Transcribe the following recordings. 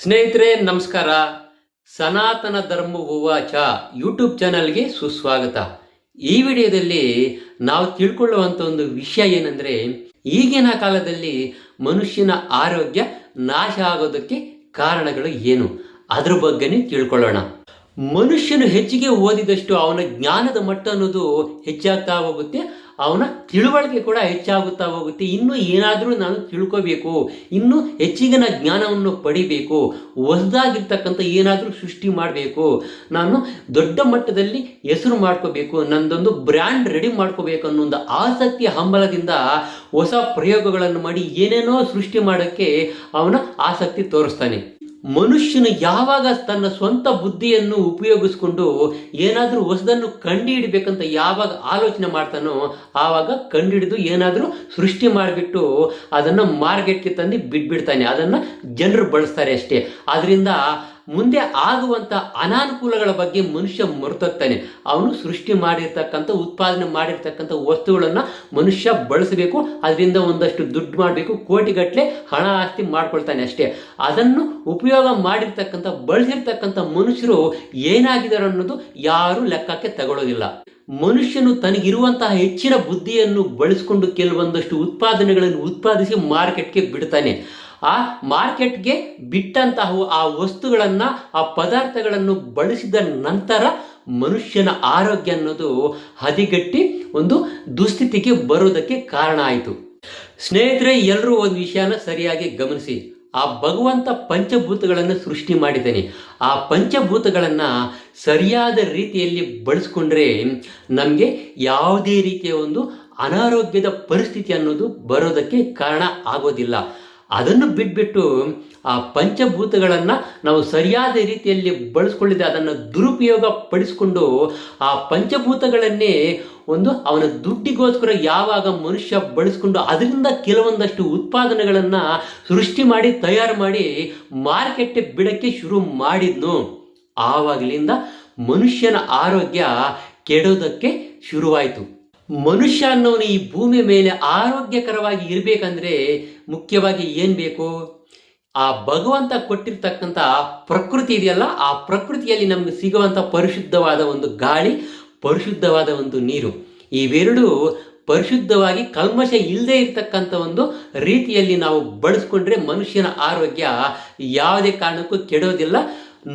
ಸ್ನೇಹಿತರೆ ನಮಸ್ಕಾರ. ಸನಾತನ ಧರ್ಮ ಉವಾಚ ಯೂಟ್ಯೂಬ್ ಚಾನಲ್ಗೆ ಸುಸ್ವಾಗತ. ಈ ವಿಡಿಯೋದಲ್ಲಿ ನಾವು ತಿಳ್ಕೊಳ್ಳುವಂಥ ಒಂದು ವಿಷಯ ಏನಂದರೆ, ಈಗಿನ ಕಾಲದಲ್ಲಿ ಮನುಷ್ಯನ ಆರೋಗ್ಯ ನಾಶ ಆಗೋದಕ್ಕೆ ಕಾರಣಗಳು ಏನು, ಅದ್ರ ಬಗ್ಗೆನೇ ತಿಳ್ಕೊಳ್ಳೋಣ. ಮನುಷ್ಯನು ಹೆಚ್ಚಿಗೆ ಓದಿದಷ್ಟು ಅವನ ಜ್ಞಾನದ ಮಟ್ಟ ಅನ್ನೋದು ಹೆಚ್ಚಾಗ್ತಾ ಹೋಗುತ್ತೆ, ಅವನ ತಿಳುವಳಿಕೆ ಕೂಡ ಹೆಚ್ಚಾಗುತ್ತಾ ಹೋಗುತ್ತೆ. ಇನ್ನೂ ಏನಾದರೂ ನಾನು ತಿಳ್ಕೋಬೇಕು, ಇನ್ನೂ ಹೆಚ್ಚಿನ ಜ್ಞಾನವನ್ನು ಪಡಿಬೇಕು, ಹೊಸದಾಗಿರ್ತಕ್ಕಂಥ ಏನಾದರೂ ಸೃಷ್ಟಿ ಮಾಡಬೇಕು, ನಾನು ದೊಡ್ಡ ಮಟ್ಟದಲ್ಲಿ ಹೆಸರು ಮಾಡ್ಕೋಬೇಕು, ನಂದೊಂದು ಬ್ರ್ಯಾಂಡ್ ರೆಡಿ ಮಾಡ್ಕೋಬೇಕು ಅನ್ನೋ ಒಂದು ಆಸಕ್ತಿಯ ಹಂಬಲದಿಂದ ಹೊಸ ಪ್ರಯೋಗಗಳನ್ನು ಮಾಡಿ ಏನೇನೋ ಸೃಷ್ಟಿ ಮಾಡೋಕ್ಕೆ ಅವನ ಆಸಕ್ತಿ ತೋರಿಸ್ತಾನೆ. ಮನುಷ್ಯನು ಯಾವಾಗ ತನ್ನ ಸ್ವಂತ ಬುದ್ಧಿಯನ್ನು ಉಪಯೋಗಿಸ್ಕೊಂಡು ಏನಾದರೂ ಹೊಸದನ್ನು ಕಂಡುಹಿಡಬೇಕಂತ ಯಾವಾಗ ಆಲೋಚನೆ ಮಾಡ್ತಾನೋ ಆವಾಗ ಕಂಡುಹಿಡಿದು ಏನಾದರೂ ಸೃಷ್ಟಿ ಮಾಡಿಬಿಟ್ಟು ಅದನ್ನು ಮಾರ್ಕೆಟ್ಗೆ ತಂದು ಬಿಟ್ಬಿಡ್ತಾನೆ. ಅದನ್ನು ಜನರು ಬಳಸ್ತಾರೆ ಅಷ್ಟೇ. ಅದರಿಂದ ಮುಂದೆ ಆಗುವಂಥ ಅನಾನುಕೂಲಗಳ ಬಗ್ಗೆ ಮನುಷ್ಯ ಮರೆತೋಗ್ತಾನೆ. ಅವನು ಸೃಷ್ಟಿ ಮಾಡಿರ್ತಕ್ಕಂಥ ಉತ್ಪಾದನೆ ಮಾಡಿರ್ತಕ್ಕಂಥ ವಸ್ತುಗಳನ್ನು ಮನುಷ್ಯ ಬಳಸಬೇಕು, ಅದರಿಂದ ಒಂದಷ್ಟು ದುಡ್ಡು ಮಾಡಬೇಕು, ಕೋಟಿಗಟ್ಟಲೆ ಹಣ ಆಸ್ತಿ ಮಾಡ್ಕೊಳ್ತಾನೆ ಅಷ್ಟೇ. ಅದನ್ನು ಉಪಯೋಗ ಮಾಡಿರ್ತಕ್ಕಂಥ ಬಳಸಿರ್ತಕ್ಕಂಥ ಮನುಷ್ಯರು ಏನಾಗಿದ್ದಾರೆ ಅನ್ನೋದು ಯಾರೂ ಲೆಕ್ಕಕ್ಕೆ ತಗೊಳ್ಳೋದಿಲ್ಲ. ಮನುಷ್ಯನು ತನಗಿರುವಂತಹ ಹೆಚ್ಚಿನ ಬುದ್ಧಿಯನ್ನು ಬಳಸಿಕೊಂಡು ಕೆಲವೊಂದಷ್ಟು ಉತ್ಪಾದನೆಗಳನ್ನು ಉತ್ಪಾದಿಸಿ ಮಾರ್ಕೆಟ್ಗೆ ಬಿಡ್ತಾನೆ. ಆ ಮಾರ್ಕೆಟ್ಗೆ ಬಿಟ್ಟಂತಹ ಆ ವಸ್ತುಗಳನ್ನು, ಆ ಪದಾರ್ಥಗಳನ್ನು ಬಳಸಿದ ನಂತರ ಮನುಷ್ಯನ ಆರೋಗ್ಯ ಅನ್ನೋದು ಹದಿಗಟ್ಟಿ ಒಂದು ದುಸ್ಥಿತಿಗೆ ಬರೋದಕ್ಕೆ ಕಾರಣ ಆಯಿತು. ಸ್ನೇಹಿತರೆ, ಎಲ್ಲರೂ ಒಂದು ವಿಷಯನ ಸರಿಯಾಗಿ ಗಮನಿಸಿ. ಆ ಭಗವಂತ ಪಂಚಭೂತಗಳನ್ನು ಸೃಷ್ಟಿ ಮಾಡಿದ್ದಾನೆ. ಆ ಪಂಚಭೂತಗಳನ್ನು ಸರಿಯಾದ ರೀತಿಯಲ್ಲಿ ಬಳಸ್ಕೊಂಡ್ರೆ ನಮಗೆ ಯಾವುದೇ ರೀತಿಯ ಒಂದು ಅನಾರೋಗ್ಯದ ಪರಿಸ್ಥಿತಿ ಅನ್ನೋದು ಬರೋದಕ್ಕೆ ಕಾರಣ ಆಗೋದಿಲ್ಲ. ಅದನ್ನು ಬಿಟ್ಬಿಟ್ಟು ಆ ಪಂಚಭೂತಗಳನ್ನು ನಾವು ಸರಿಯಾದ ರೀತಿಯಲ್ಲಿ ಬಳಸ್ಕೊಳ್ಳಿದೆ ಅದನ್ನು ದುರುಪಯೋಗ ಪಡಿಸ್ಕೊಂಡು ಆ ಪಂಚಭೂತಗಳನ್ನೇ ಒಂದು ಅವನ ದುಡ್ಡಿಗೋಸ್ಕರ ಯಾವಾಗ ಮನುಷ್ಯ ಬಳಸ್ಕೊಂಡು ಅದರಿಂದ ಕೆಲವೊಂದಷ್ಟು ಉತ್ಪಾದನೆಗಳನ್ನು ಸೃಷ್ಟಿ ಮಾಡಿ ತಯಾರು ಮಾಡಿ ಮಾರ್ಕೆಟ್ಗೆ ಬಿಡಕ್ಕೆ ಶುರು ಮಾಡಿದ್ನು, ಆವಾಗಲಿಂದ ಮನುಷ್ಯನ ಆರೋಗ್ಯ ಕೆಡೋದಕ್ಕೆ ಶುರುವಾಯಿತು. ಮನುಷ್ಯ ಅನ್ನೋನು ಈ ಭೂಮಿ ಮೇಲೆ ಆರೋಗ್ಯಕರವಾಗಿ ಇರಬೇಕಂದ್ರೆ ಮುಖ್ಯವಾಗಿ ಏನು ಬೇಕು? ಆ ಭಗವಂತ ಕೊಟ್ಟಿರ್ತಕ್ಕಂಥ ಪ್ರಕೃತಿ ಇದೆಯಲ್ಲ, ಆ ಪ್ರಕೃತಿಯಲ್ಲಿ ನಮಗೆ ಸಿಗುವಂಥ ಪರಿಶುದ್ಧವಾದ ಒಂದು ಗಾಳಿ, ಪರಿಶುದ್ಧವಾದ ಒಂದು ನೀರು, ಇವೆರಡು ಪರಿಶುದ್ಧವಾಗಿ ಕಲ್ಮಶ ಇಲ್ಲದೆ ಇರತಕ್ಕಂಥ ಒಂದು ರೀತಿಯಲ್ಲಿ ನಾವು ಬಳಸ್ಕೊಂಡ್ರೆ ಮನುಷ್ಯನ ಆರೋಗ್ಯ ಯಾವುದೇ ಕಾರಣಕ್ಕೂ ಕೆಡೋದಿಲ್ಲ.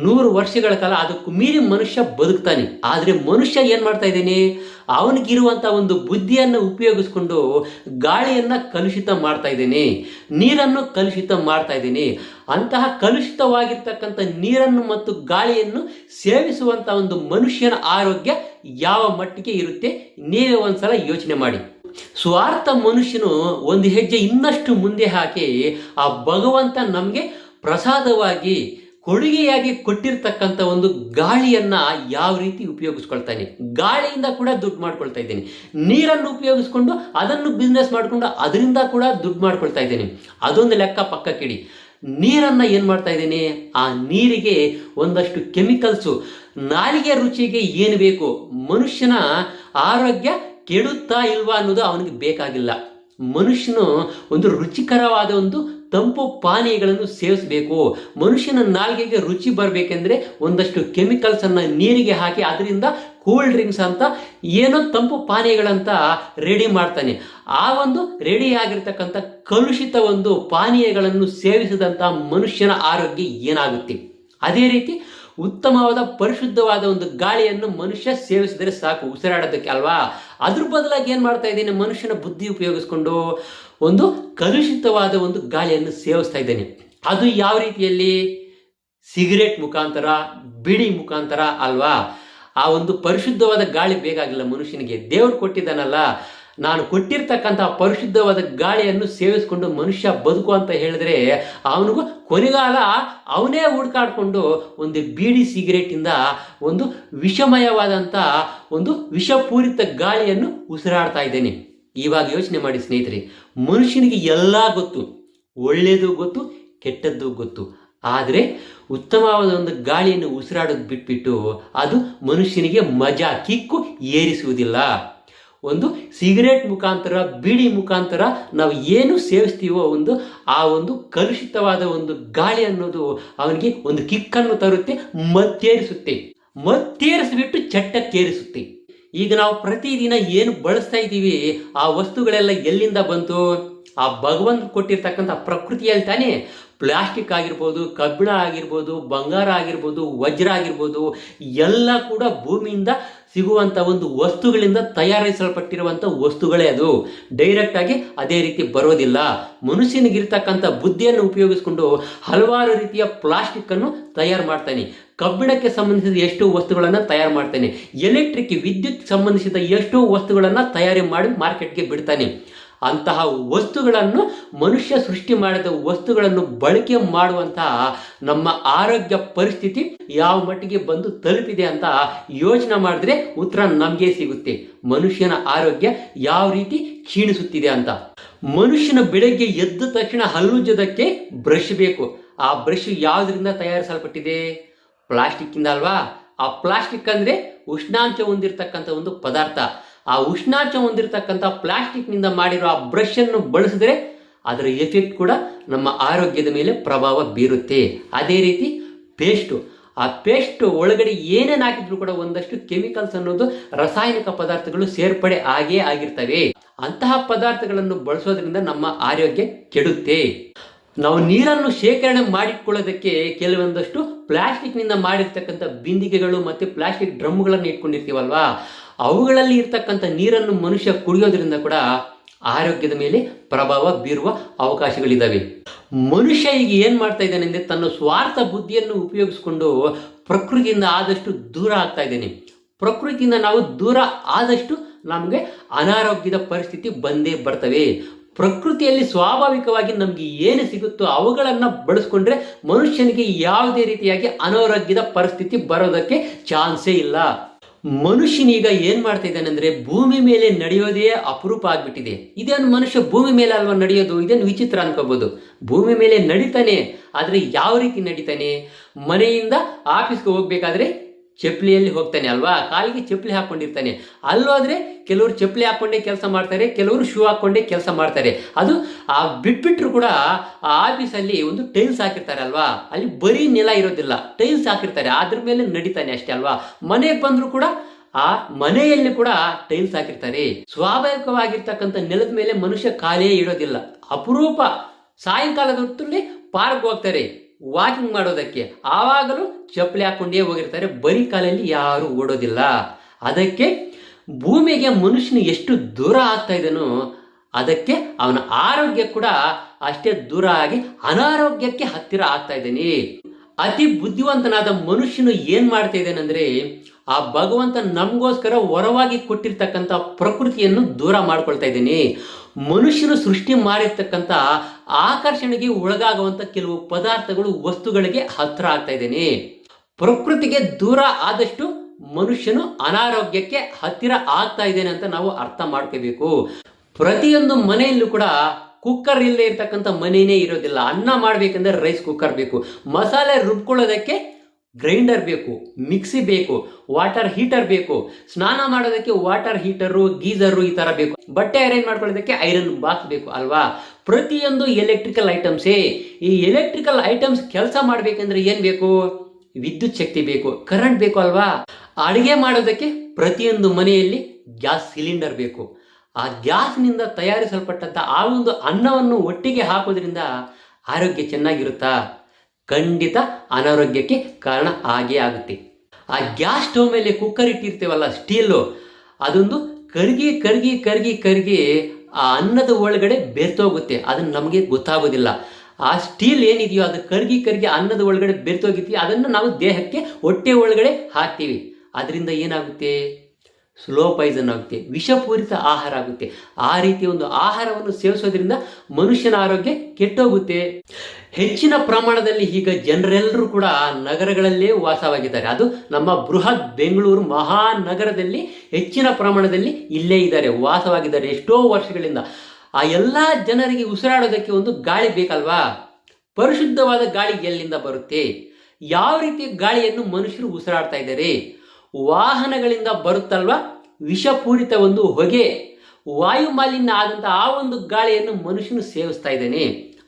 100 ವರ್ಷಗಳ ಕಾಲ ಅದಕ್ಕೂ ಮೀರಿ ಮನುಷ್ಯ ಬದುಕ್ತಾನೆ. ಆದರೆ ಮನುಷ್ಯ ಏನು ಮಾಡ್ತಾ ಇದ್ದಾನೆ? ಅವನಿಗಿರುವಂಥ ಒಂದು ಬುದ್ಧಿಯನ್ನು ಉಪಯೋಗಿಸ್ಕೊಂಡು ಗಾಳಿಯನ್ನು ಕಲುಷಿತ ಮಾಡ್ತಾ ಇದ್ದೇನೆ, ನೀರನ್ನು ಕಲುಷಿತ ಮಾಡ್ತಾ ಇದ್ದೇನೆ. ಅಂತಹ ಕಲುಷಿತವಾಗಿರ್ತಕ್ಕಂಥ ನೀರನ್ನು ಮತ್ತು ಗಾಳಿಯನ್ನು ಸೇವಿಸುವಂಥ ಒಂದು ಮನುಷ್ಯನ ಆರೋಗ್ಯ ಯಾವ ಮಟ್ಟಿಗೆ ಇರುತ್ತೆ ನೀವೇ ಒಂದ್ಸಲ ಯೋಚನೆ ಮಾಡಿ. ಸ್ವಾರ್ಥ ಮನುಷ್ಯನು ಒಂದು ಹೆಜ್ಜೆ ಇನ್ನಷ್ಟು ಮುಂದೆ ಹಾಕಿ ಆ ಭಗವಂತ ನಮಗೆ ಪ್ರಸಾದವಾಗಿ ಕೊಡುಗೆಯಾಗಿ ಕೊಟ್ಟಿರ್ತಕ್ಕಂಥ ಒಂದು ಗಾಳಿಯನ್ನು ಯಾವ ರೀತಿ ಉಪಯೋಗಿಸ್ಕೊಳ್ತಾನೆ, ಗಾಳಿಯಿಂದ ಕೂಡ ದುಡ್ಡು ಮಾಡ್ಕೊಳ್ತಾ ಇದ್ದೇನೆ. ನೀರನ್ನು ಉಪಯೋಗಿಸ್ಕೊಂಡು ಅದನ್ನು ಬಿಸ್ನೆಸ್ ಮಾಡಿಕೊಂಡು ಅದರಿಂದ ಕೂಡ ದುಡ್ಡು ಮಾಡ್ಕೊಳ್ತಾ ಇದ್ದೇನೆ. ಅದೊಂದು ಲೆಕ್ಕ ಪಕ್ಕಕ್ಕಿಡಿ. ನೀರನ್ನು ಏನು ಮಾಡ್ತಾ ಇದ್ದೇನೆ? ಆ ನೀರಿಗೆ ಒಂದಷ್ಟು ಕೆಮಿಕಲ್ಸು, ನಾಲಿಗೆ ರುಚಿಗೆ ಏನು ಬೇಕು, ಮನುಷ್ಯನ ಆರೋಗ್ಯ ಕೆಡುತ್ತಾ ಇಲ್ವಾ ಅನ್ನೋದು ಅವನಿಗೆ ಬೇಕಾಗಿಲ್ಲ. ಮನುಷ್ಯನು ಒಂದು ರುಚಿಕರವಾದ ಒಂದು ತಂಪು ಪಾನೀಯಗಳನ್ನು ಸೇವಿಸಬೇಕು. ಮನುಷ್ಯನ ನಾಲಿಗೆಗೆ ರುಚಿ ಬರಬೇಕೆಂದ್ರೆ ಒಂದಷ್ಟು ಕೆಮಿಕಲ್ಸನ್ನು ನೀರಿಗೆ ಹಾಕಿ ಅದರಿಂದ ಕೂಲ್ ಡ್ರಿಂಕ್ಸ್ ಅಂತ ಏನೋ ತಂಪು ಪಾನೀಯಗಳಂತ ರೆಡಿ ಮಾಡ್ತಾನೆ. ಆ ಒಂದು ರೆಡಿ ಆಗಿರ್ತಕ್ಕಂಥ ಕಲುಷಿತ ಒಂದು ಪಾನೀಯಗಳನ್ನು ಸೇವಿಸಿದಂಥ ಮನುಷ್ಯನ ಆರೋಗ್ಯ ಏನಾಗುತ್ತೆ? ಅದೇ ರೀತಿ ಉತ್ತಮವಾದ ಪರಿಶುದ್ಧವಾದ ಒಂದು ಗಾಳಿಯನ್ನು ಮನುಷ್ಯ ಸೇವಿಸಿದರೆ ಸಾಕು ಉಸಿರಾಡೋದಕ್ಕೆ ಅಲ್ವಾ. ಅದ್ರ ಬದಲಾಗಿ ಏನು ಮಾಡ್ತಾ ಇದ್ದೇನೆ? ಮನುಷ್ಯನ ಬುದ್ಧಿ ಉಪಯೋಗಿಸ್ಕೊಂಡು ಒಂದು ಕಲುಷಿತವಾದ ಒಂದು ಗಾಳಿಯನ್ನು ಸೇವಿಸ್ತಾ ಇದ್ದೇನೆ. ಅದು ಯಾವ ರೀತಿಯಲ್ಲಿ? ಸಿಗರೇಟ್ ಮುಖಾಂತರ, ಬಿಡಿ ಮುಖಾಂತರ ಅಲ್ವಾ. ಆ ಒಂದು ಪರಿಶುದ್ಧವಾದ ಗಾಳಿ ಬೇಕಾಗಿಲ್ಲ ಮನುಷ್ಯನಿಗೆ. ದೇವರು ಕೊಟ್ಟಿದ್ದಾನಲ್ಲ, ನಾನು ಕೊಟ್ಟಿರ್ತಕ್ಕಂಥ ಪರಿಶುದ್ಧವಾದ ಗಾಳಿಯನ್ನು ಸೇವಿಸ್ಕೊಂಡು ಮನುಷ್ಯ ಬದುಕು ಅಂತ ಹೇಳಿದ್ರೆ ಅವನಿಗೂ ಕೊನೆಗಾಲ ಅವನೇ ಹುಡ್ಕಾಡ್ಕೊಂಡು ಒಂದು ಬೀಡಿ ಸಿಗರೇಟಿಂದ ಒಂದು ವಿಷಮಯವಾದಂಥ ಒಂದು ವಿಷಪೂರಿತ ಗಾಳಿಯನ್ನು ಉಸಿರಾಡ್ತಾ ಇದ್ದೇನೆ. ಇವಾಗ ಯೋಚನೆ ಮಾಡಿ ಸ್ನೇಹಿತರೆ, ಮನುಷ್ಯನಿಗೆ ಎಲ್ಲ ಗೊತ್ತು, ಒಳ್ಳೆಯದು ಗೊತ್ತು, ಕೆಟ್ಟದ್ದು ಗೊತ್ತು. ಆದರೆ ಉತ್ತಮವಾದ ಒಂದು ಗಾಳಿಯನ್ನು ಉಸಿರಾಡೋದು ಬಿಟ್ಬಿಟ್ಟು ಅದು ಮನುಷ್ಯನಿಗೆ ಮಜಾ, ಕಿಕ್ಕು ಏರಿಸುವುದಿಲ್ಲ. ಒಂದು ಸಿಗರೇಟ್ ಮುಖಾಂತರ, ಬೀಡಿ ಮುಖಾಂತರ ನಾವು ಏನು ಸೇವಿಸ್ತೀವೋ ಆ ಒಂದು ಕಲುಷಿತವಾದ ಒಂದು ಗಾಳಿ ಅನ್ನೋದು ಅವನಿಗೆ ಒಂದು ಕಿಕ್ಕನ್ನು ತರುತ್ತೆ, ಮತ್ತೇರಿಸಿಬಿಟ್ಟು ಚಟ್ಟಕ್ಕೇರಿಸುತ್ತೆ. ಈಗ ನಾವು ಪ್ರತಿದಿನ ಏನು ಬಳಸ್ತಾ ಇದ್ದೀವಿ ಆ ವಸ್ತುಗಳೆಲ್ಲ ಎಲ್ಲಿಂದ ಬಂತು? ಆ ಭಗವಂತ ಕೊಟ್ಟಿರ್ತಕ್ಕಂಥ ಪ್ರಕೃತಿಯಲ್ಲಿ ತಾನೇ. ಪ್ಲಾಸ್ಟಿಕ್ ಆಗಿರ್ಬೋದು, ಕಬ್ಬಿಣ ಆಗಿರ್ಬೋದು, ಬಂಗಾರ ಆಗಿರ್ಬೋದು, ವಜ್ರ ಆಗಿರ್ಬೋದು, ಎಲ್ಲ ಕೂಡ ಭೂಮಿಯಿಂದ ಸಿಗುವಂಥ ಒಂದು ವಸ್ತುಗಳಿಂದ ತಯಾರಿಸಲ್ಪಟ್ಟಿರುವಂಥ ವಸ್ತುಗಳೇ. ಅದು ಡೈರೆಕ್ಟ್ ಆಗಿ ಅದೇ ರೀತಿ ಬರೋದಿಲ್ಲ. ಮನುಷ್ಯನಿಗಿರ್ತಕ್ಕಂಥ ಬುದ್ಧಿಯನ್ನು ಉಪಯೋಗಿಸ್ಕೊಂಡು ಹಲವಾರು ರೀತಿಯ ಪ್ಲಾಸ್ಟಿಕ್ ಅನ್ನು ತಯಾರು ಮಾಡ್ತಾನೆ. ಕಬ್ಬಿಣಕ್ಕೆ ಸಂಬಂಧಿಸಿದ ಎಷ್ಟೋ ವಸ್ತುಗಳನ್ನು ತಯಾರು ಮಾಡ್ತಾನೆ. ವಿದ್ಯುತ್ ಸಂಬಂಧಿಸಿದ ಎಷ್ಟೋ ವಸ್ತುಗಳನ್ನು ತಯಾರಿ ಮಾಡಿ ಮಾರ್ಕೆಟ್ಗೆ ಬಿಡ್ತಾನೆ. ಅಂತಹ ವಸ್ತುಗಳನ್ನು, ಮನುಷ್ಯ ಸೃಷ್ಟಿ ಮಾಡಿದ ವಸ್ತುಗಳನ್ನು ಬಳಕೆ ಮಾಡುವಂತಹ ನಮ್ಮ ಆರೋಗ್ಯ ಪರಿಸ್ಥಿತಿ ಯಾವ ಮಟ್ಟಿಗೆ ಬಂದು ತಲುಪಿದೆ ಅಂತ ಯೋಚನೆ ಮಾಡಿದ್ರೆ ಉತ್ತರ ನಮಗೆ ಸಿಗುತ್ತೆ. ಮನುಷ್ಯನ ಆರೋಗ್ಯ ಯಾವ ರೀತಿ ಕ್ಷೀಣಿಸುತ್ತಿದೆ ಅಂತ. ಮನುಷ್ಯನ ಬೆಳಗ್ಗೆ ಎದ್ದ ತಕ್ಷಣ ಹಲ್ಲುಜ್ಜೋದಕ್ಕೆ ಬ್ರಷ್ ಬೇಕು. ಆ ಬ್ರಷ್ ಯಾವುದರಿಂದ ತಯಾರಿಸಲ್ಪಟ್ಟಿದೆ? ಪ್ಲಾಸ್ಟಿಕ್ ಇಂದ ಅಲ್ವಾ? ಆ ಪ್ಲಾಸ್ಟಿಕ್ ಅಂದ್ರೆ ಉಷ್ಣಾಂಶ ಹೊಂದಿರತಕ್ಕಂಥ ಒಂದು ಪದಾರ್ಥ. ಆ ಉಷ್ಣಾಂಶ ಹೊಂದಿರತಕ್ಕಂಥ ಪ್ಲಾಸ್ಟಿಕ್ನಿಂದ ಮಾಡಿರೋ ಆ ಬ್ರಷ್ ಅನ್ನು ಬಳಸಿದ್ರೆ ಅದರ ಎಫೆಕ್ಟ್ ಕೂಡ ನಮ್ಮ ಆರೋಗ್ಯದ ಮೇಲೆ ಪ್ರಭಾವ ಬೀರುತ್ತೆ. ಅದೇ ರೀತಿ ಆ ಪೇಸ್ಟ್ ಒಳಗಡೆ ಏನೇನು ಹಾಕಿದ್ರು ಕೂಡ ಒಂದಷ್ಟು ಕೆಮಿಕಲ್ಸ್ ಅನ್ನೋದು, ರಾಸಾಯನಿಕ ಪದಾರ್ಥಗಳು ಸೇರ್ಪಡೆ ಆಗಿರ್ತವೆ. ಅಂತಹ ಪದಾರ್ಥಗಳನ್ನು ಬಳಸೋದ್ರಿಂದ ನಮ್ಮ ಆರೋಗ್ಯ ಕೆಡುತ್ತೆ. ನಾವು ನೀರನ್ನು ಶೇಖರಣೆ ಮಾಡಿಕೊಳ್ಳೋದಕ್ಕೆ ಕೆಲವೊಂದಷ್ಟು ಪ್ಲಾಸ್ಟಿಕ್ನಿಂದ ಮಾಡಿರ್ತಕ್ಕಂಥ ಬಿಂದಿಗೆಗಳು ಮತ್ತು ಪ್ಲಾಸ್ಟಿಕ್ ಡ್ರಮ್ಗಳನ್ನು ಇಟ್ಕೊಂಡಿರ್ತೀವಲ್ವಾ, ಅವುಗಳಲ್ಲಿ ಇರ್ತಕ್ಕಂಥ ನೀರನ್ನು ಮನುಷ್ಯ ಕುಡಿಯೋದ್ರಿಂದ ಕೂಡ ಆರೋಗ್ಯದ ಮೇಲೆ ಪ್ರಭಾವ ಬೀರುವ ಅವಕಾಶಗಳಿದ್ದಾವೆ. ಮನುಷ್ಯ ಈಗ ಏನು ಮಾಡ್ತಾ ಇದ್ದಾನೆ ಅಂದರೆ, ತನ್ನ ಸ್ವಾರ್ಥ ಬುದ್ಧಿಯನ್ನು ಉಪಯೋಗಿಸ್ಕೊಂಡು ಪ್ರಕೃತಿಯಿಂದ ಆದಷ್ಟು ದೂರ ಆಗ್ತಾ ಇದ್ದಾನೆ. ಪ್ರಕೃತಿಯಿಂದ ನಾವು ದೂರ ಆದಷ್ಟು ನಮಗೆ ಅನಾರೋಗ್ಯದ ಪರಿಸ್ಥಿತಿ ಬಂದೇ ಬರ್ತವೆ. ಪ್ರಕೃತಿಯಲ್ಲಿ ಸ್ವಾಭಾವಿಕವಾಗಿ ನಮಗೆ ಏನು ಸಿಗುತ್ತೋ ಅವುಗಳನ್ನು ಬಳಸ್ಕೊಂಡ್ರೆ ಮನುಷ್ಯನಿಗೆ ಯಾವುದೇ ರೀತಿಯಾಗಿ ಅನಾರೋಗ್ಯದ ಪರಿಸ್ಥಿತಿ ಬರೋದಕ್ಕೆ ಚಾನ್ಸೇ ಇಲ್ಲ. ಮನುಷ್ಯನೀಗ ಏನ್ ಮಾಡ್ತಾ ಇದ್ದಾನೆ ಅಂದ್ರೆ, ಭೂಮಿ ಮೇಲೆ ನಡೆಯೋದೇ ಅಪರೂಪ ಆಗ್ಬಿಟ್ಟಿದೆ. ಇದೇನು ಮನುಷ್ಯ ಭೂಮಿ ಮೇಲೆ ಅಲ್ವಾ ನಡೆಯೋದು? ಇದೇನು ವಿಚಿತ್ರ ಅನ್ಕೋಬಹುದು. ಭೂಮಿ ಮೇಲೆ ನಡೀತಾನೆ, ಆದ್ರೆ ಯಾವ ರೀತಿ ನಡೀತಾನೆ? ಮನೆಯಿಂದ ಆಫೀಸ್ಗೆ ಹೋಗ್ಬೇಕಾದ್ರೆ ಚಪ್ಪಲಿಯಲ್ಲಿ ಹೋಗ್ತಾನೆ ಅಲ್ವಾ, ಕಾಲಿಗೆ ಚಪ್ಪಲಿ ಹಾಕೊಂಡಿರ್ತಾನೆ. ಅಲ್ಲೋದ್ರೆ ಕೆಲವರು ಚಪ್ಪಲಿ ಹಾಕೊಂಡೇ ಕೆಲಸ ಮಾಡ್ತಾರೆ, ಕೆಲವರು ಶೂ ಹಾಕೊಂಡೇ ಕೆಲಸ ಮಾಡ್ತಾರೆ. ಅದು ಬಿಟ್ಬಿಟ್ರು ಕೂಡ ಆ ಆಫೀಸಲ್ಲಿ ಒಂದು ಟೈಲ್ಸ್ ಹಾಕಿರ್ತಾರೆ ಅಲ್ವಾ, ಅಲ್ಲಿ ಬರೀ ನೆಲ ಇರೋದಿಲ್ಲ, ಟೈಲ್ಸ್ ಹಾಕಿರ್ತಾರೆ, ಅದ್ರ ಮೇಲೆ ನಡೀತಾನೆ ಅಷ್ಟೇ ಅಲ್ವಾ. ಮನೆಗೆ ಬಂದ್ರು ಕೂಡ ಆ ಮನೆಯಲ್ಲಿ ಕೂಡ ಟೈಲ್ಸ್ ಹಾಕಿರ್ತಾರೆ. ಸ್ವಾಭಾವಿಕವಾಗಿರ್ತಕ್ಕಂಥ ನೆಲದ ಮೇಲೆ ಮನುಷ್ಯ ಕಾಲೇ ಇಡೋದಿಲ್ಲ. ಅಪರೂಪ ಸಾಯಂಕಾಲದ ಹೊತ್ತಲ್ಲಿ ಪಾರ್ಕ್ ಹೋಗ್ತಾರೆ ವಾಕಿಂಗ್ ಮಾಡೋದಕ್ಕೆ, ಆವಾಗಲೂ ಚಪ್ಪಲಿ ಹಾಕೊಂಡೇ ಹೋಗಿರ್ತಾರೆ, ಬರೀ ಕಾಲಲ್ಲಿ ಯಾರು ಓಡೋದಿಲ್ಲ. ಅದಕ್ಕೆ ಭೂಮಿಗೆ ಮನುಷ್ಯನ ಎಷ್ಟು ದೂರ ಆಗ್ತಾ ಇದ್ದಾನೋ ಅದಕ್ಕೆ ಅವನ ಆರೋಗ್ಯ ಕೂಡ ಅಷ್ಟೇ ದೂರ ಆಗಿ ಅನಾರೋಗ್ಯಕ್ಕೆ ಹತ್ತಿರ ಆಗ್ತಾ ಇದ್ದಾನೆ. ಅತಿ ಬುದ್ಧಿವಂತನಾದ ಮನುಷ್ಯನು ಏನ್ ಮಾಡ್ತಾ ಇದ್ದಾನಂದ್ರೆ, ಆ ಭಗವಂತ ನಮಗೋಸ್ಕರ ಹೊರವಾಗಿ ಕೊಟ್ಟಿರ್ತಕ್ಕಂಥ ಪ್ರಕೃತಿಯನ್ನು ದೂರ ಮಾಡ್ಕೊಳ್ತಾ ಇದ್ದಾನೆ. ಮನುಷ್ಯನು ಸೃಷ್ಟಿ ಮಾಡಿರ್ತಕ್ಕಂಥ ಆಕರ್ಷಣೆಗೆ ಒಳಗಾಗುವಂಥ ಕೆಲವು ಪದಾರ್ಥಗಳು, ವಸ್ತುಗಳಿಗೆ ಹತ್ತಿರ ಆಗ್ತಾ ಇದ್ದಾನೆ. ಪ್ರಕೃತಿಗೆ ದೂರ ಆದಷ್ಟು ಮನುಷ್ಯನು ಅನಾರೋಗ್ಯಕ್ಕೆ ಹತ್ತಿರ ಆಗ್ತಾ ಇದ್ದೇನೆ ಅಂತ ನಾವು ಅರ್ಥ ಮಾಡ್ಕೋಬೇಕು. ಪ್ರತಿಯೊಂದು ಮನೆಯಲ್ಲೂ ಕೂಡ ಕುಕ್ಕರ್ ಇಲ್ಲದೆ ಇರ್ತಕ್ಕಂಥ ಮನೆಯೇ ಇರೋದಿಲ್ಲ. ಅನ್ನ ಮಾಡ್ಬೇಕಂದ್ರೆ ರೈಸ್ ಕುಕ್ಕರ್ ಬೇಕು, ಮಸಾಲೆ ರುಬ್ಕೊಳ್ಳೋದಕ್ಕೆ ಗ್ರೈಂಡರ್ ಬೇಕು, ಮಿಕ್ಸಿ ಬೇಕು, ವಾಟರ್ ಹೀಟರ್ ಬೇಕು, ಸ್ನಾನ ಮಾಡೋದಕ್ಕೆ ವಾಟರ್ ಹೀಟರು, ಗೀಸರು ಈ ತರ ಬೇಕು, ಬಟ್ಟೆ ಅರೇಂಜ್ ಮಾಡ್ಕೊಳ್ಳೋದಕ್ಕೆ ಐರನ್ ಬಾಕ್ಸ್ ಬೇಕು ಅಲ್ವಾ. ಪ್ರತಿಯೊಂದು ಎಲೆಕ್ಟ್ರಿಕಲ್ ಐಟಮ್ಸೇ. ಈ ಎಲೆಕ್ಟ್ರಿಕಲ್ ಐಟಮ್ಸ್ ಕೆಲಸ ಮಾಡ್ಬೇಕಂದ್ರೆ ಏನ್ ಬೇಕು? ವಿದ್ಯುತ್ ಶಕ್ತಿ ಬೇಕು, ಕರೆಂಟ್ ಬೇಕು ಅಲ್ವಾ. ಅಡುಗೆ ಮಾಡೋದಕ್ಕೆ ಪ್ರತಿಯೊಂದು ಮನೆಯಲ್ಲಿ ಗ್ಯಾಸ್ ಸಿಲಿಂಡರ್ ಬೇಕು. ಆ ಗ್ಯಾಸ್ನಿಂದ ತಯಾರಿಸಲ್ಪಟ್ಟಂತ ಆ ಒಂದು ಅನ್ನವನ್ನು ಒಟ್ಟಿಗೆ ಹಾಕೋದ್ರಿಂದ ಆರೋಗ್ಯ ಚೆನ್ನಾಗಿರುತ್ತಾ? ಖಂಡಿತ ಅನಾರೋಗ್ಯಕ್ಕೆ ಕಾರಣ ಆಗೇ ಆಗುತ್ತೆ. ಆ ಗ್ಯಾಸ್ ಸ್ಟವ್ ಮೇಲೆ ಕುಕ್ಕರ್ ಇಟ್ಟಿರ್ತೇವಲ್ಲ, ಸ್ಟೀಲು, ಅದೊಂದು ಕರ್ಗಿ ಕರ್ಗಿ ಕರ್ಗಿ ಕರ್ಗಿ ಆ ಅನ್ನದ ಒಳಗಡೆ ಬೆರ್ತೋಗುತ್ತೆ. ಅದನ್ನು ನಮಗೆ ಗೊತ್ತಾಗೋದಿಲ್ಲ. ಆ ಸ್ಟೀಲ್ ಏನಿದೆಯೋ ಅದು ಕರ್ಗಿ ಕರ್ಗಿ ಅನ್ನದ ಒಳಗಡೆ ಬೆರ್ತೋಗಿರ್ತೀವಿ, ಅದನ್ನು ನಾವು ದೇಹಕ್ಕೆ ಹೊಟ್ಟೆ ಒಳಗಡೆ ಹಾಕ್ತೀವಿ. ಅದರಿಂದ ಏನಾಗುತ್ತೆ? ಸ್ಲೋ ಪಾಯ್ಸನ್ ಆಗುತ್ತೆ, ವಿಷಪೂರಿತ ಆಹಾರ ಆಗುತ್ತೆ. ಆ ರೀತಿಯ ಒಂದು ಆಹಾರವನ್ನು ಸೇವಿಸೋದ್ರಿಂದ ಮನುಷ್ಯನ ಆರೋಗ್ಯ ಕೆಟ್ಟೋಗುತ್ತೆ. ಹೆಚ್ಚಿನ ಪ್ರಮಾಣದಲ್ಲಿ ಈಗ ಜನರೆಲ್ಲರೂ ಕೂಡ ನಗರಗಳಲ್ಲೇ ವಾಸವಾಗಿದ್ದಾರೆ. ಅದು ನಮ್ಮ ಬೃಹತ್ ಬೆಂಗಳೂರು ಮಹಾನಗರದಲ್ಲಿ ಹೆಚ್ಚಿನ ಪ್ರಮಾಣದಲ್ಲಿ ಇಲ್ಲೇ ಇದ್ದಾರೆ, ವಾಸವಾಗಿದ್ದಾರೆ ಎಷ್ಟೋ ವರ್ಷಗಳಿಂದ. ಆ ಎಲ್ಲ ಜನರಿಗೆ ಉಸಿರಾಡೋದಕ್ಕೆ ಒಂದು ಗಾಳಿ ಬೇಕಲ್ವಾ? ಪರಿಶುದ್ಧವಾದ ಗಾಳಿ ಎಲ್ಲಿಂದ ಬರುತ್ತೆ? ಯಾವ ರೀತಿಯ ಗಾಳಿಯನ್ನು ಮನುಷ್ಯರು ಉಸಿರಾಡ್ತಾ ಇದ್ದಾರೆ? ವಾಹನಗಳಿಂದ ಬರುತ್ತಲ್ವಾ ವಿಷಪೂರಿತ ಒಂದು ಹೊಗೆ, ವಾಯು ಮಾಲಿನ್ಯ ಆದಂಥ ಆ ಒಂದು ಗಾಳಿಯನ್ನು ಮನುಷ್ಯನು ಸೇವಿಸ್ತಾ ಇದ್ದಾನೆ.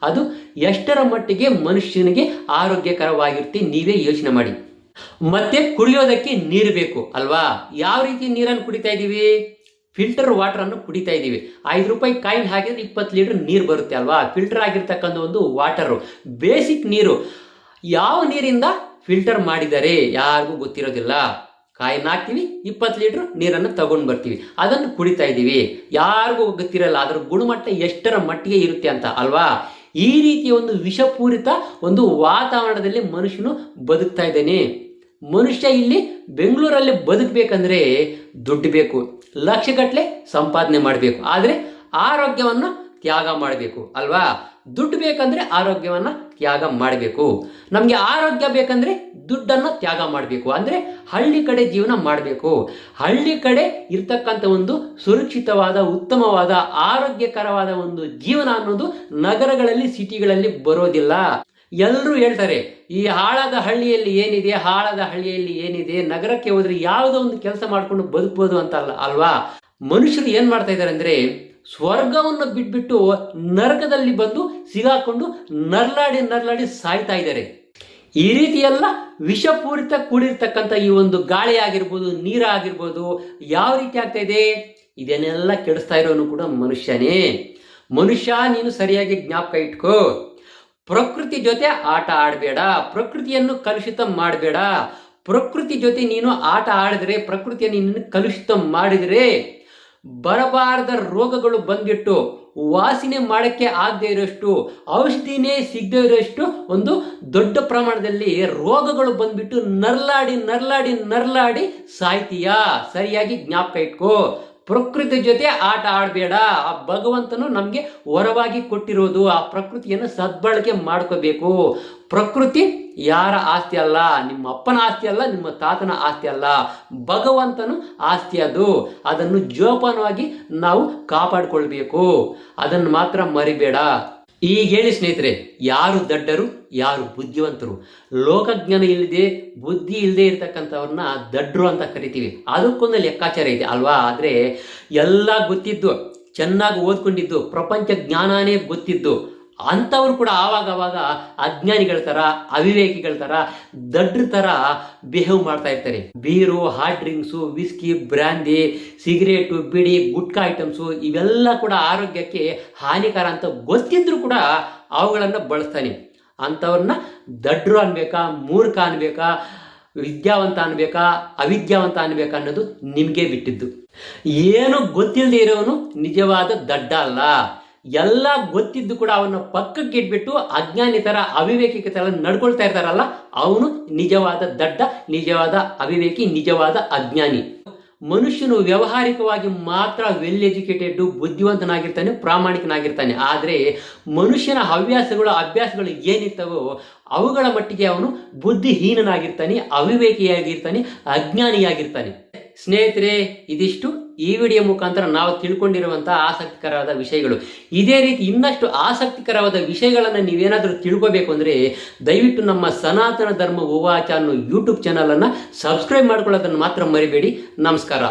ಅದು ಎಷ್ಟರ ಮಟ್ಟಿಗೆ ಮನುಷ್ಯನಿಗೆ ಆರೋಗ್ಯಕರವಾಗಿರುತ್ತೆ ನೀವೇ ಯೋಚನೆ ಮಾಡಿ. ಮತ್ತೆ ಕುಡಿಯೋದಕ್ಕೆ ನೀರು ಬೇಕು ಅಲ್ವಾ? ಯಾವ ರೀತಿ ನೀರನ್ನು ಕುಡಿತಾ ಇದ್ದೀವಿ? ಫಿಲ್ಟರ್ ವಾಟರ್ ಅನ್ನು ಕುಡಿತಾ ಇದ್ದೀವಿ. 5 ರೂಪಾಯಿ ಕಾಯಿನ್ ಹಾಕಿದ್ರೆ 20 ಲೀಟರ್ ನೀರು ಬರುತ್ತೆ ಅಲ್ವಾ? ಫಿಲ್ಟರ್ ಆಗಿರ್ತಕ್ಕಂಥ ಒಂದು ವಾಟರು, ಬೇಸಿಕ್ ನೀರು. ಯಾವ ನೀರಿಂದ ಫಿಲ್ಟರ್ ಮಾಡಿದ್ದಾರೆ ಯಾರಿಗೂ ಗೊತ್ತಿರೋದಿಲ್ಲ. ಕಾಯಿನ್ ಹಾಕ್ತೀವಿ, 20 ಲೀಟರ್ ನೀರನ್ನು ತಗೊಂಡು ಬರ್ತೀವಿ, ಅದನ್ನು ಕುಡಿತಾ ಇದ್ದೀವಿ. ಯಾರಿಗೂ ಗೊತ್ತಿರಲ್ಲ ಅದರ ಗುಣಮಟ್ಟ ಎಷ್ಟರ ಮಟ್ಟಿಗೆ ಇರುತ್ತೆ ಅಂತ ಅಲ್ವಾ? ಈ ರೀತಿಯ ಒಂದು ವಿಷಪೂರಿತ ಒಂದು ವಾತಾವರಣದಲ್ಲಿ ಮನುಷ್ಯನು ಬದುಕ್ತಾ ಇದ್ದಾನೆ. ಮನುಷ್ಯ ಇಲ್ಲಿ ಬೆಂಗಳೂರಲ್ಲಿ ಬದುಕಬೇಕಂದ್ರೆ ದುಡ್ಡು ಬೇಕು, ಲಕ್ಷಗಟ್ಟಲೆ ಸಂಪಾದನೆ ಮಾಡಬೇಕು, ಆದರೆ ಆರೋಗ್ಯವನ್ನು ತ್ಯಾಗ ಮಾಡಬೇಕು ಅಲ್ವಾ? ದುಡ್ಡು ಬೇಕಂದ್ರೆ ಆರೋಗ್ಯವನ್ನು ತ್ಯಾಗ ಮಾಡಬೇಕು. ನಮಗೆ ಆರೋಗ್ಯ ಬೇಕಂದ್ರೆ ದುಡ್ಡನ್ನು ತ್ಯಾಗ ಮಾಡಬೇಕು. ಅಂದರೆ ಹಳ್ಳಿ ಕಡೆ ಜೀವನ ಮಾಡಬೇಕು. ಹಳ್ಳಿ ಕಡೆ ಇರ್ತಕ್ಕಂಥ ಒಂದು ಸುರಕ್ಷಿತವಾದ, ಉತ್ತಮವಾದ, ಆರೋಗ್ಯಕರವಾದ ಒಂದು ಜೀವನ ಅನ್ನೋದು ನಗರಗಳಲ್ಲಿ, ಸಿಟಿಗಳಲ್ಲಿ ಬರೋದಿಲ್ಲ. ಎಲ್ಲರೂ ಹೇಳ್ತಾರೆ ಈ ಹಾಳಾದ ಹಳ್ಳಿಯಲ್ಲಿ ಏನಿದೆ, ಹಾಳಾದ ಹಳ್ಳಿಯಲ್ಲಿ ಏನಿದೆ, ನಗರಕ್ಕೆ ಹೋದ್ರೆ ಯಾವುದೋ ಒಂದು ಕೆಲಸ ಮಾಡ್ಕೊಂಡು ಬದುಕಬಹುದು ಅಂತ ಅಲ್ವಾ? ಮನುಷ್ಯರು ಏನ್ ಮಾಡ್ತಾ ಇದ್ದಾರೆ ಅಂದ್ರೆ ಸ್ವರ್ಗವನ್ನು ಬಿಟ್ಬಿಟ್ಟು ನರಕದಲ್ಲಿ ಬಂದು ಸಿಗಾಕೊಂಡು ನರ್ಲಾಡಿ ಸಾಯ್ತಾ ಇದ್ದಾರೆ. ಈ ರೀತಿ ಎಲ್ಲ ವಿಷಪೂರಿತ ಕೂಡಿರ್ತಕ್ಕಂಥ ಈ ಒಂದು ಗಾಳಿ ಆಗಿರ್ಬೋದು, ನೀರಾಗಿರ್ಬೋದು, ಯಾವ ರೀತಿ ಆಗ್ತಾ ಇದೆ? ಇದನ್ನೆಲ್ಲ ಕೆಡಿಸ್ತಾ ಇರೋನು ಕೂಡ ಮನುಷ್ಯನೇ. ಮನುಷ್ಯ, ನೀನು ಸರಿಯಾಗಿ ಜ್ಞಾಪಕ ಇಟ್ಕೋ. ಪ್ರಕೃತಿ ಜೊತೆ ಆಟ ಆಡಬೇಡ, ಪ್ರಕೃತಿಯನ್ನು ಕಲುಷಿತ ಮಾಡಬೇಡ. ಪ್ರಕೃತಿ ಜೊತೆ ನೀನು ಆಟ ಆಡಿದ್ರೆ, ಪ್ರಕೃತಿಯನ್ನು ನೀನು ಕಲುಷಿತ ಮಾಡಿದರೆ ಬರಬಾರದ ರೋಗಗಳು ಬಂದ್ಬಿಟ್ಟು ವಾಸನೆ ಮಾಡಕ್ಕೆ ಆಗದೆ ಇರೋಷ್ಟು, ಔಷಧಿನೇ ಸಿಗದೆ ಇರೋಷ್ಟು ಒಂದು ದೊಡ್ಡ ಪ್ರಮಾಣದಲ್ಲಿ ರೋಗಗಳು ಬಂದ್ಬಿಟ್ಟು ನರ್ಲಾಡಿ ಸಾಯ್ತೀಯಾ. ಸರಿಯಾಗಿ ಜ್ಞಾಪಕ ಇಟ್ಕೋ. ಪ್ರಕೃತಿ ಜೊತೆ ಆಟ ಆಡಬೇಡ. ಆ ಭಗವಂತನು ನಮಗೆ ವರವಾಗಿ ಕೊಟ್ಟಿರೋದು, ಆ ಪ್ರಕೃತಿಯನ್ನು ಸದ್ಬಳಕೆ ಮಾಡ್ಕೋಬೇಕು. ಪ್ರಕೃತಿ ಯಾರ ಆಸ್ತಿ ಅಲ್ಲ, ನಿಮ್ಮ ಅಪ್ಪನ ಆಸ್ತಿ ಅಲ್ಲ, ನಿಮ್ಮ ತಾತನ ಆಸ್ತಿ ಅಲ್ಲ, ಭಗವಂತನ ಆಸ್ತಿ ಅದು. ಅದನ್ನು ಜೋಪಾನವಾಗಿ ನಾವು ಕಾಪಾಡಿಕೊಳ್ಬೇಕು. ಅದನ್ನು ಮಾತ್ರ ಮರಿಬೇಡ. ಈಗ ಹೇಳಿ ಸ್ನೇಹಿತರೆ, ಯಾರು ದಡ್ಡರು, ಯಾರು ಬುದ್ಧಿವಂತರು? ಲೋಕಜ್ಞಾನ ಇಲ್ಲದೆ, ಬುದ್ಧಿ ಇಲ್ಲದೆ ಇರ್ತಕ್ಕಂಥವ್ರನ್ನ ದಡ್ಡರು ಅಂತ ಕರಿತೀವಿ. ಅದಕ್ಕೊಂದು ಲೆಕ್ಕಾಚಾರ ಇದೆ ಅಲ್ವಾ? ಆದರೆ ಎಲ್ಲ ಗೊತ್ತಿದ್ದು, ಚೆನ್ನಾಗಿ ಓದ್ಕೊಂಡಿದ್ದು, ಪ್ರಪಂಚ ಜ್ಞಾನನೇ ಗೊತ್ತಿದ್ದು ಅಂಥವ್ರು ಕೂಡ ಆವಾಗ ಅಜ್ಞಾನಿಗಳ ಥರ, ಅವಿವೇಕಿಗಳ ಥರ, ದಡ್ರ ಥರ ಬಿಹೇವ್ ಮಾಡ್ತಾ ಇರ್ತಾರೆ. ಬೀರು, ಹಾರ್ಡ್ ಡ್ರಿಂಕ್ಸು, ವಿಸ್ಕಿ, ಬ್ರ್ಯಾಂದಿ, ಸಿಗರೇಟು, ಬಿಡಿ, ಗುಟ್ಕಾ ಐಟಮ್ಸು ಇವೆಲ್ಲ ಕೂಡ ಆರೋಗ್ಯಕ್ಕೆ ಹಾನಿಕರ ಅಂತ ಗೊತ್ತಿದ್ರು ಕೂಡ ಅವುಗಳನ್ನು ಬಳಸ್ತಾನೆ. ಅಂಥವ್ರನ್ನ ದಡ್ರು ಅನ್ಬೇಕಾ, ಮೂರ್ಖ ಅನ್ಬೇಕಾ, ವಿದ್ಯಾವಂತ ಅನ್ಬೇಕಾ, ಅವಿದ್ಯಾವಂತ ಅನ್ಬೇಕಾ ಅನ್ನೋದು ನಿಮಗೆ ಬಿಟ್ಟಿದ್ದು. ಏನು ಗೊತ್ತಿಲ್ಲದೆ ಇರೋನು ನಿಜವಾದ ದಡ್ಡ ಅಲ್ಲ. ಎಲ್ಲ ಗೊತ್ತಿದ್ದು ಕೂಡ ಅವನ್ನ ಪಕ್ಕಕ್ಕೆ ಇಟ್ಬಿಟ್ಟು ಅಜ್ಞಾನಿ ಥರ, ಅವಿವೇಕಿಕ ಥರ ನಡ್ಕೊಳ್ತಾ ಇರ್ತಾರಲ್ಲ, ಅವನು ನಿಜವಾದ ದಡ್ಡ, ನಿಜವಾದ ಅವಿವೇಕಿ, ನಿಜವಾದ ಅಜ್ಞಾನಿ. ಮನುಷ್ಯನು ವ್ಯಾವಹಾರಿಕವಾಗಿ ಮಾತ್ರ ವೆಲ್ ಎಜುಕೇಟೆಡ್, ಬುದ್ಧಿವಂತನಾಗಿರ್ತಾನೆ, ಪ್ರಾಮಾಣಿಕನಾಗಿರ್ತಾನೆ. ಆದರೆ ಮನುಷ್ಯನ ಅಭ್ಯಾಸಗಳು ಏನಿರ್ತವೋ ಅವುಗಳ ಮಟ್ಟಿಗೆ ಅವನು ಬುದ್ಧಿಹೀನನಾಗಿರ್ತಾನೆ, ಅವಿವೇಕಿಯಾಗಿರ್ತಾನೆ, ಅಜ್ಞಾನಿಯಾಗಿರ್ತಾನೆ. ಸ್ನೇಹಿತರೆ, ಇದಿಷ್ಟು ಈ ವಿಡಿಯೋ ಮುಖಾಂತರ ನಾವು ತಿಳ್ಕೊಂಡಿರುವಂತಹ ಆಸಕ್ತಿಕರವಾದ ವಿಷಯಗಳು. ಇದೇ ರೀತಿ ಇನ್ನಷ್ಟು ಆಸಕ್ತಿಕರವಾದ ವಿಷಯಗಳನ್ನು ನೀವೇನಾದರೂ ತಿಳ್ಕೋಬೇಕು ಅಂದರೆ ದಯವಿಟ್ಟು ನಮ್ಮ ಸನಾತನ ಧರ್ಮ ಉವಾಚ ಅನ್ನೋ ಯೂಟ್ಯೂಬ್ ಚಾನಲನ್ನು ಸಬ್ಸ್ಕ್ರೈಬ್ ಮಾಡ್ಕೊಳ್ಳೋದನ್ನು ಮಾತ್ರ ಮರಿಬೇಡಿ. ನಮಸ್ಕಾರ.